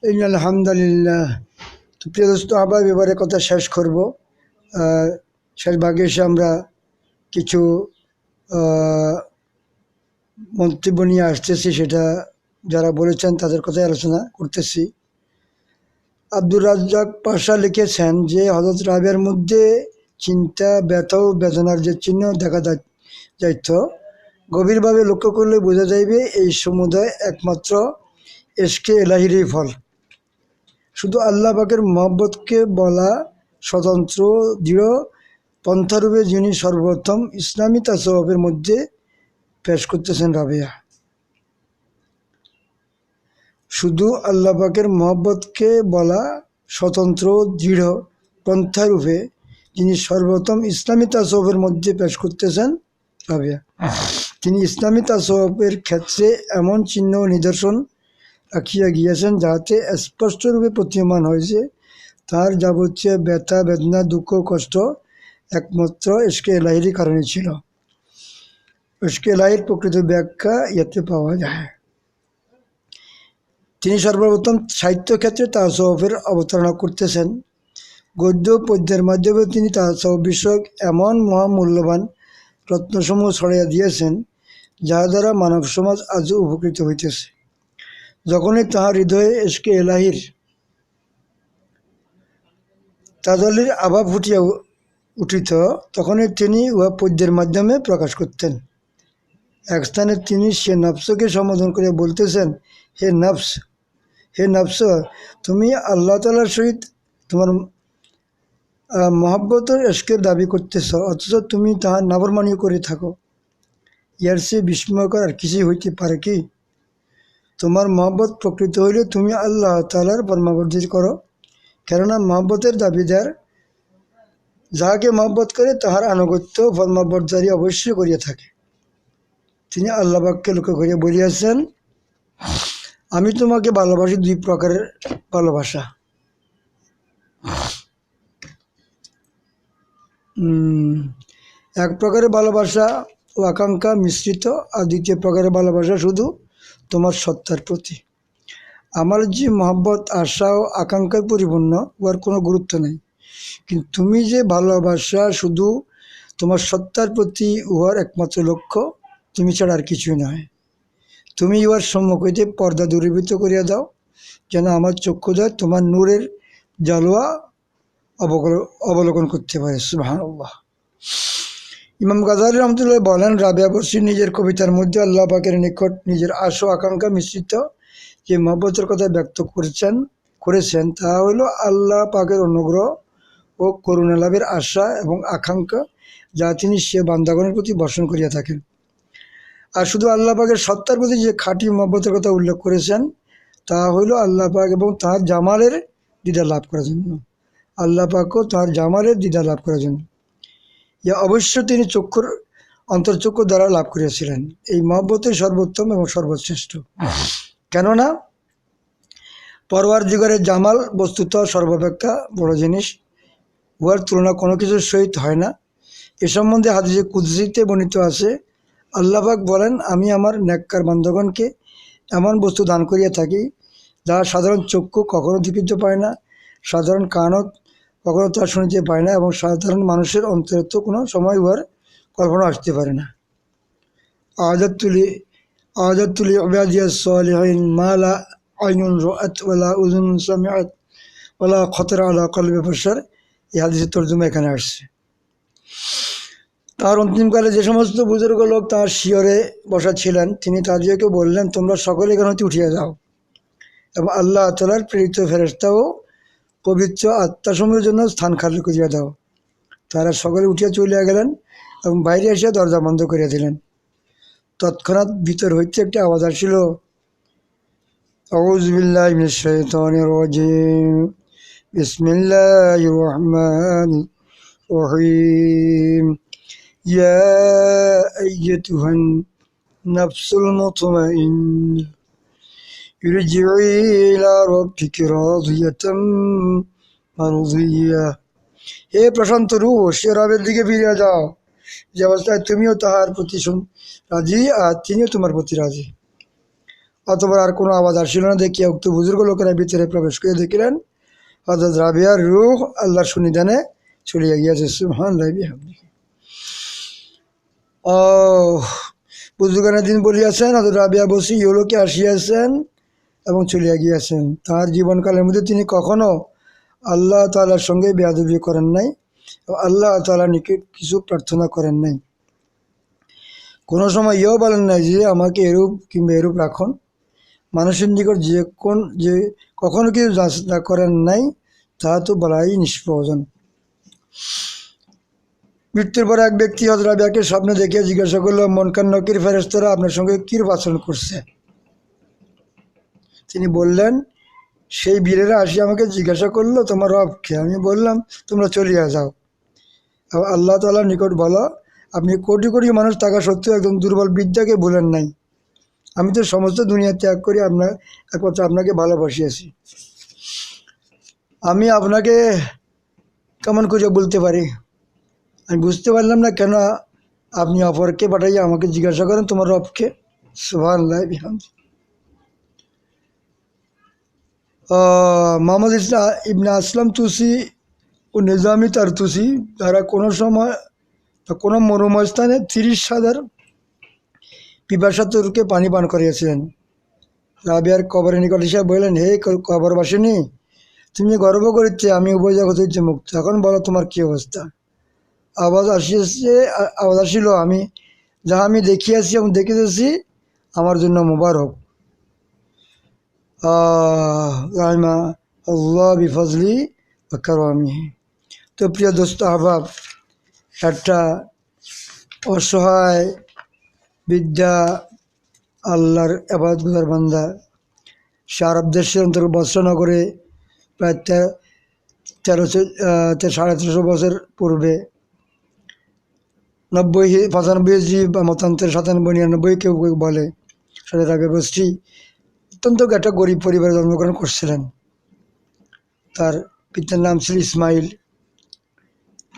আলহামদুলিল্লাহ। তো প্রিয় দোস্ত, আবার এবারে কথা শেষ করব। শেষ ভাগে এসে আমরা কিছু মন্তব্য নিয়ে আসতেছি, সেটা যারা বলেছেন তাদের কথাই আলোচনা করতেছি। আব্দুর রাজ্জাক পাশা লিখেছেন যে হযরত রাবেয়ার মধ্যে চিন্তা, ব্যথা ও বেদনার যে চিহ্ন দেখা যাইত, গভীরভাবে লক্ষ্য করলে বোঝা যাইবে এই সমুদায় একমাত্র এশকে এলাহিরই ফল। শুধু আল্লাহ পাকের মহব্বতকে বলা স্বতন্ত্র দৃঢ় পন্থারূপে যিনি সর্বপ্রথম ইসলামী তাসাউফের মধ্যে পেশ করতেছেন রাবেয়া। শুধু আল্লাহ পাকের মহব্বতকে বলা স্বতন্ত্র দৃঢ় পন্থারূপে যিনি সর্বপ্রথম ইসলামী তাসাউফের মধ্যে পেশ করতেছেন রাবেয়া। তিনি ইসলামী তাসাউফের ক্ষেত্রে এমন চিহ্ন ও নিদর্শন রাখিয়া গিয়েছেন যাহাতে স্পষ্টরূপে প্রতীয়মান হয়েছে তার যাবতীয় ব্যথা বেদনা দুঃখ কষ্ট একমাত্র এশকে এলাহির কারণে ছিল। এশকে এলাহির প্রকৃত ব্যাখ্যা ইহাতে পাওয়া যায়। তিনি সর্বপ্রথম সাহিত্য ক্ষেত্রে তাসাউফের অবতারণা করতেছেন। গদ্য পদ্যের মাধ্যমে তিনি তাসাউফ বিষয়ক এমন মহামূল্যবান রত্নসমূহ ছড়াইয়া দিয়েছেন যাহা দ্বারা মানব সমাজ আজও উপকৃত হইতেছে। যখনই তাহার হৃদয়ে এশকে এলাহির তাজাল্লির আভা ফুটিয়া উঠিত, তখনই তিনি উহা পদ্যের মাধ্যমে প্রকাশ করতেন। এক স্থানে তিনি সে নফসকে সম্বোধন করে বলতেছেন, হে নফস, তুমি আল্লাহ তাআলার সহিত তোমার মহব্বতের এশকের দাবি করতেছ, অথচ তুমি তাহার নাফরমানী করে থাকো। ইয়ার চেয়ে বিস্ময়কর আর কিছুই হইতে পারে কি? তোমার মহব্বত প্রকৃত হইলে তুমি আল্লাহ তাআলার ফরমাবর্তী করো, কেননা মহব্বতের দাবিদার যাহাকে মহব্বত করে তাহার আনুগত্য ফরমাবর্তী অবশ্যই করিয়া থাকে। তিনি আল্লাহ পাককে লক্ষ্য করিয়া বলিয়াছেন, আমি তোমাকে ভালোবাসি দুই প্রকারের ভালোবাসা। এক প্রকারের ভালোবাসা ও আকাঙ্ক্ষা মিশ্রিত, আর দ্বিতীয় প্রকারের ভালোবাসা শুধু তোমার সত্তার প্রতি। আমার যে মহব্বত আশা ও আকাঙ্ক্ষায় পরিপূর্ণ, উহার কোনো গুরুত্ব নেই। কিন্তু তুমি যে ভালোবাসা শুধু তোমার সত্তার প্রতি, উহার একমাত্র লক্ষ্য তুমি ছাড়া আর কিছুই নয়। তুমি উহার সম্মুখ হইতে পর্দা দূরীভূত করিয়া দাও, যেন আমার চক্ষুদ্বয় তোমার নূরের জালোয়া অবলোকন করতে পারে। সুবহানাল্লাহ। ইমাম গাজালি রহমতুল্লাহ বলেন, রাবেয়া বসরি নিজের কবিতার মধ্যে আল্লাহ পাকের নিকট নিজের আশা আকাঙ্ক্ষা মিশ্রিত যে মহব্বতের কথা ব্যক্ত করেছেন তা হইল আল্লাহ পাকের অনুগ্রহ ও করুণা লাভের আশা এবং আকাঙ্ক্ষা, যা তিনি সে বান্দাগণের প্রতি বর্ষণ করিয়া থাকেন। আর শুধু আল্লাহ পাকের সত্তার প্রতি যে খাঁটি মহব্বতের কথা উল্লেখ করেছেন তা হইল আল্লাহ পাক এবং তাহার জামালের দিদার লাভ করার জন্য। আল্লাহ পাকও তাহার জামালের দিদার লাভ করার জন্য। ইয়া অবশ্য তিনি অন্তর্চক্ষু দ্বারা লাভ করিয়াছিলেন। এই মহব্বতের সর্বোত্তম এবং সর্বশ্রেষ্ঠ, কেননা পরওয়ারদিগারের জামাল বস্তুত সর্বাপেক্ষা বড় জিনিস, উহার তুলনা কোনো কিছুর সহিত হয় না। এ সম্বন্ধে হাদিসে কুদসিতে বর্ণিত আছে, আল্লাহ পাক বলেন, আমি আমার নেককার বান্দাগণকে এমন বস্তু দান করিয়া থাকি যাহা সাধারণ চক্ষু কখনো দেখিতে পায় না, সাধারণ কানও কখনো তা শুনিতে পায় না, এবং সাধারণ মানুষের অন্তরে তো কোনো সময় উহার কল্পনা আসতে পারে না। আযাতুলি ইবাদিয়াস সালিহিন মা লা আইনুন রাআত ওয়ালা উযুনুন সামিআত ওয়ালা খাতারা আলা কলবি বাশার। এই হাদিসের তর্জমা এখানে আসছে। তার অন্তিমকালে যে সমস্ত বুজুর্গ লোক তাঁর শিয়রে বসা ছিলেন, তিনি তাদেরকে বললেন, তোমরা সকলে এখান হতে উঠিয়া যাও এবং আল্লাহ তাআলার প্রেরিত ফেরেশতা ও পবিত্র আত্মাসমূহের জন্য স্থান খালি করিয়া দাও। তারা সকলে উঠিয়া চলিয়া গেলেন এবং বাইরে এসে দরজা বন্ধ করিয়া দিলেন। তৎক্ষণাৎ ভিতর হইতে একটি আওয়াজ আসিল, আউযু বিল্লাহি মিনাশ শাইতানির রাজিম, বিসমিল্লাহির রহমানির রহিম, ইয়া আইয়্যাতুহান নাফসুল মুতমাইন্নাহ ইরজিই ইলা রাব্বিকি রাদিয়াতাম মারদিয়া। হে প্রশান্ত রূহ, সে রবের দিকে ফিরে যাও, যে অবস্থায় তুমিও তাহার প্রতি রাজি আর তিনিও তোমার প্রতি রাজি। অতঃপর আর কোনো আওয়াজ আসছিল না দেখিয়া উক্ত বুজুর্গ লোকেরা ভিতরে প্রবেশ করে দেখিলেন হযরত রাবিয়ার রূহ আল্লাহর সুনিধানে চলিয়া গিয়াছে। সুবহানাল্লাহি বিহামদিহি। ও বুজুর্গানের দিন বলিয়াছেন হযরত রাবিয়া বসি ইহলোকে আসিয়াছেন এবং চলিয়া গিয়াছেন। তাঁর জীবনকালের মধ্যে তিনি কখনো আল্লাহ তাআলার সঙ্গে বেয়াদবি করেন নাই, আল্লাহ তাআলার নিকট কিছু প্রার্থনা করেন নাই। কোনো সময় ইয়েও বলেন নাই যে আমাকে এরূপ কিংবা এরূপ রাখুন। মানুষের নিকট যে কখনো কিছু যাচনা করেন নাই, তাহা তো বলাই নিষ্প্রয়োজন। মৃত্যুর পর এক ব্যক্তি হযরত রাবিয়াকে স্বপ্নে দেখিয়া জিজ্ঞাসা করল, মুনকার নকির ফেরেশতারা আপনার সঙ্গে কীরূপ আচরণ করছে? তিনি বললেন, সেই বীরেরা আসি আমাকে জিজ্ঞাসা করলো তোমার রবকে। আমি বললাম তোমরা চলিয়া যাও। আল্লাহ তাআলার নিকট বলো, আপনি কোটি কোটি মানুষ থাকা সত্ত্বেও একদম দুর্বল বৃদ্ধাকে ভুলেন নাই। আমি তো সমস্ত দুনিয়া ত্যাগ করি একমাত্র আপনাকে ভালোবাসিয়াছি। আমি আপনাকে কেমন করে বলতে পারি? আমি বুঝতে পারলাম না কেন আপনি অপরকে পাঠাইয়া আমাকে জিজ্ঞাসা করেন তোমার রবকে। সুবহানাল্লাহি বিহামদিহি। মোহাম্মদ ইবনে আসলাম তুসি ও নিজামি তারতুসি তারা কোনো সময় কোনো মরুময় স্থানে 30,000 পিপাসাতুরকে পানি পান করিয়েছিলেন। রাবিয়ার কবরের নিকট হিসাবে বললেন, হে কবরবাসিনী, তুমি গর্ব করিতে আমি উভয় জগৎ হইতে মুক্ত। এখন বলো তোমার কী অবস্থা? আওয়াজ আসিল, আমি যাহা আমি দেখিয়াছি এবং দেখিতেছি আমার জন্য মুবারক। আল্লাহ বিফজলি কারামিহি। তো প্রিয় দোস্ত আহবাব, একটা অসহায় বিদ্যা আল্লাহর ইবাদতগুজার বান্দা সে আরব দেশের অন্তর্গত বস্ত্রনগরে প্রায় 1350 বছর পূর্বে 95 বা মতান্তরে 97-99 কেউ কেউ বলে সাথে রাবিয়া বসরি অত্যন্ত একটা গরিব পরিবারে জন্মগ্রহণ করছিলেন। তার পিতার নাম ছিল ইসমাইল।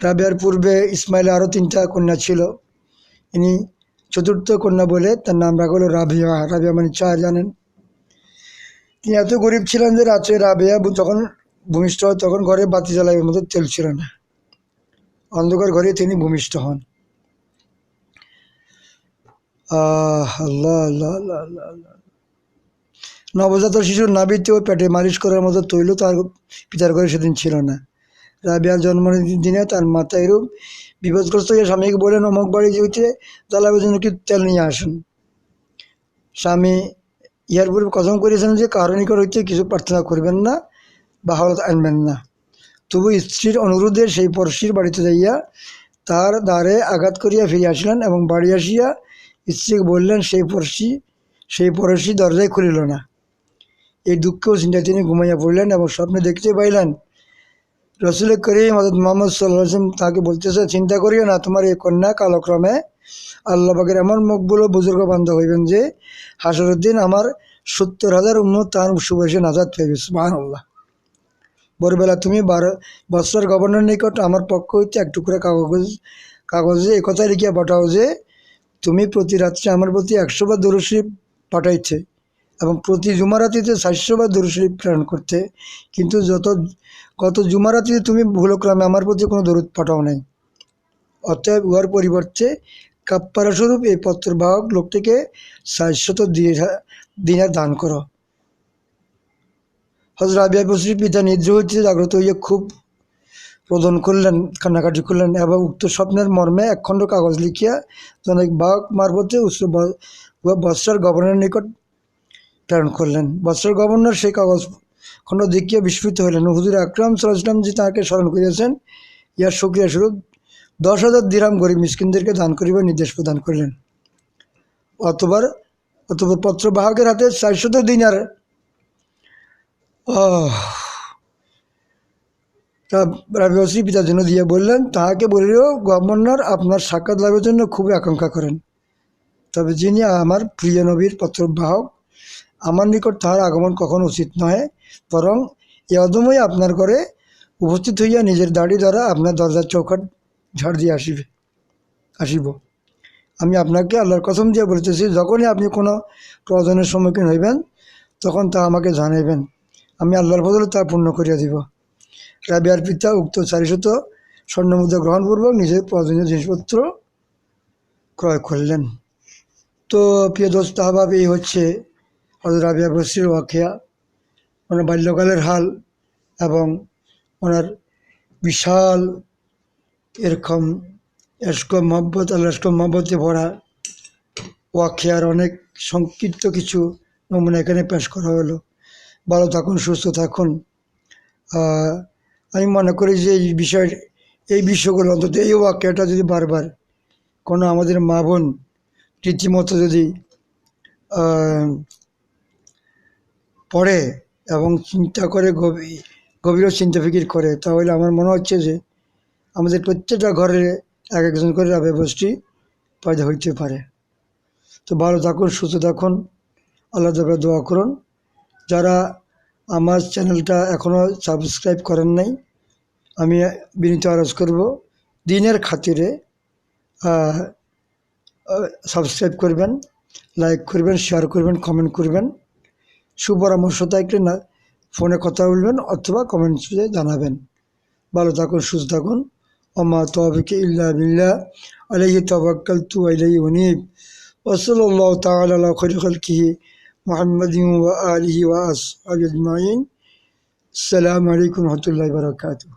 রাবিয়ার পূর্বে ইসমাইলের আরও 3টা কন্যা ছিল। ইনি চতুর্থ কন্যা বলে তার নাম রাখা হলো রাবিয়া। রাবিয়া মানে চা জানেন। তিনি এত গরিব ছিলেন যে রাত্রে রাবিয়া যখন ভূমিষ্ঠ হয় তখন ঘরে বাতি জ্বালাইয়ের মতো তেল ছিল না, অন্ধকার ঘরে তিনি ভূমিষ্ঠ হন। আল্লাহ আল্লাহ আল্লাহ আল্লাহ আল্লাহ। নবজাত শিশুর নাভিতে ও পেটে মালিশ করার মতো তৈল তার পিতার ঘরে সেদিন ছিল না। রাবিয়ার জন্মদিনের দিনে তার মাথা এরূপ বিপদগ্রস্ত হয়ে স্বামীকে বলেন, অমুক বাড়ি যেতে জ্বালাবের জন্য কি তেল নিয়ে আসুন। স্বামী ইহার পূর্বে কসম করেছেন যে কারো নিকট হইতে কিছু প্রার্থনা করবেন না বা হাওলাত আনবেন না। তবু স্ত্রীর অনুরোধে সেই পড়শির বাড়িতে যাইয়া তার দ্বারে আঘাত করিয়া ফিরে আসলেন এবং বাড়ি আসিয়া স্ত্রীকে বললেন, সেই পড়শি দরজায় খুলিল না। এই দুঃখ ও চিন্তায় তিনি ঘুমাইয়া পড়লেন এবং স্বপ্নে দেখতে পাইলেন রসুল করিম হযরত মুহাম্মদ সাল্লাল্লাহু আলাইহি ওয়াসাল্লাম তাকে বলতেছে, চিন্তা করিও না, তোমার এই কন্যা কালক্রমে আল্লাহ পাকের এমন মকবুল ও বুজুর্গ বান্ধব হইবেন যে হাসরের দিন আমার 70,000 উম্মত তার সুবাসে নাজাত পাইবে। সুবহানাল্লাহ। ভোরবেলা তুমি বৎসর গভর্নর নিকট আমার পক্ষ হইতে এক টুকরা কাগজে একথা লিখিয়া পাঠাও যে তুমি প্রতি রাত্রে আমার প্রতি 100 বার দরুদ শরীফ পাঠাইতে এবং প্রতি জুমারাতিতে 400 বার দরুদ শরীফ প্রেরণ করতে, কিন্তু গত জুমারাতিতে তুমি ভুলক্রমে আমার প্রতি কোনো দরুদ পাঠাও নাই। অতএব উহার পরিবর্তে কাপ্পারা স্বরূপ এই পত্রবাহক লোকটিকে 400 দিনার দান করো। হযরত রাবিয়া বসরির পিতা নিদ্রা হইতে জাগ্রত হইয়া খুব রোদন করলেন, কান্নাকাটি করলেন এবং উক্ত স্বপ্নের মর্মে একখণ্ড কাগজ লিখিয়া জনৈক বাহক মারফতে বৎসর গভর্নরের নিকট প্রেরণ করলেন। বৎসর গভর্নর সেই কাগজ খণ্ড দেখিয়া বিস্মিত হইলেন। হুজুর আকরাম সাল্লাল্লাহু আলাইহি ওয়াসাল্লাম যে তাঁকে স্মরণ করিয়াছেন, ইহার শুকরিয়া স্বরূপ 10,000 দিরহাম গরিব মিসকিনদেরকে দান করিবার নির্দেশ প্রদান করিলেন। অতঃপর পত্রবাহকের হাতে 400 দিনার রাবিয়া বসরি পিতার জন্য দিয়ে বললেন, তাহাকে বলিল, গভর্নর আপনার সাক্ষাৎ লাভের জন্য খুবই আকাঙ্ক্ষা করেন, তবে যিনি আমার প্রিয় নবীর পত্রবাহক আমার নিকট তাহার আগমন কখনো উচিত নহে, বরং এ অদমই আপনার ঘরে উপস্থিত হইয়া নিজের দাড়ি দ্বারা আপনার দরজার চৌকাঠ ঝাড় দিয়ে আসিব। আমি আপনাকে আল্লাহর কসম দিয়ে বলতেছি, যখনই আপনি কোনো প্রয়োজনের সম্মুখীন হইবেন তখন তা আমাকে জানাইবেন, আমি আল্লাহর বদলে তা পূর্ণ করিয়া দিব। রাবিয়ার পিতা উক্ত 400 স্বর্ণমুদ্রা গ্রহণপূর্বক নিজের প্রয়োজনীয় জিনিসপত্র ক্রয় করলেন। তো প্রিয় দোস্ত আহবাব, এই হচ্ছে হযরত রাবিয়া বসরির ওয়াকিয়া, ওনার বাল্যকালের হাল এবং ওনার বিশাল এরকম এশক মহব্বত, আল্লাহ এশক মহব্বতে ভরা ওয়াকিয়ার অনেক সংক্ষিপ্ত কিছু নমুনা এখানে পেশ করা হলো। ভালো থাকুন, সুস্থ থাকুন। আমি মনে করি যে এই বিষয়গুলো অন্তত এই ওয়াকিয়াটা যদি বারবার কোনো আমাদের মা বোন রীতিমতো যদি পড়ে এবং চিন্তা করে গভীর চিন্তা ফিকির করে, তাহলে আমার মনে হচ্ছে যে আমাদের প্রত্যেকটা ঘরে এক একজন করে রাবিয়া বসরি পয়দা হইতে পারে। তো ভালো থাকুন, সুস্থ থাকুন, আল্লাহ তাআলা দোয়া করুন। যারা আমার চ্যানেলটা এখনও সাবস্ক্রাইব করেন নাই, আমি বিনীত আরজ করব দিনের খাতিরে সাবস্ক্রাইব করবেন, লাইক করবেন, শেয়ার করবেন, কমেন্ট করবেন। সুপরামর্শ থাকলে না ফোনে কথা বলবেন অথবা কমেন্টসে জানাবেন। ভালো থাকুন, সুস্থ থাকুন। ওমা তৌফিক ইল্লা বিল্লাহ, আলাইহি তাওয়াক্কালতু ওয়া ইলাইহি উনীব। ওয়া সাল্লাল্লাহু তাআলা আলা খায়রি খালকিহি মুহাম্মাদিন ওয়া আলিহি ওয়া আসহাবিহি আজমাইন। আসসালামু আলাইকুম ওয়া রাহমাতুল্লাহি ওয়া বারাকাতুহু।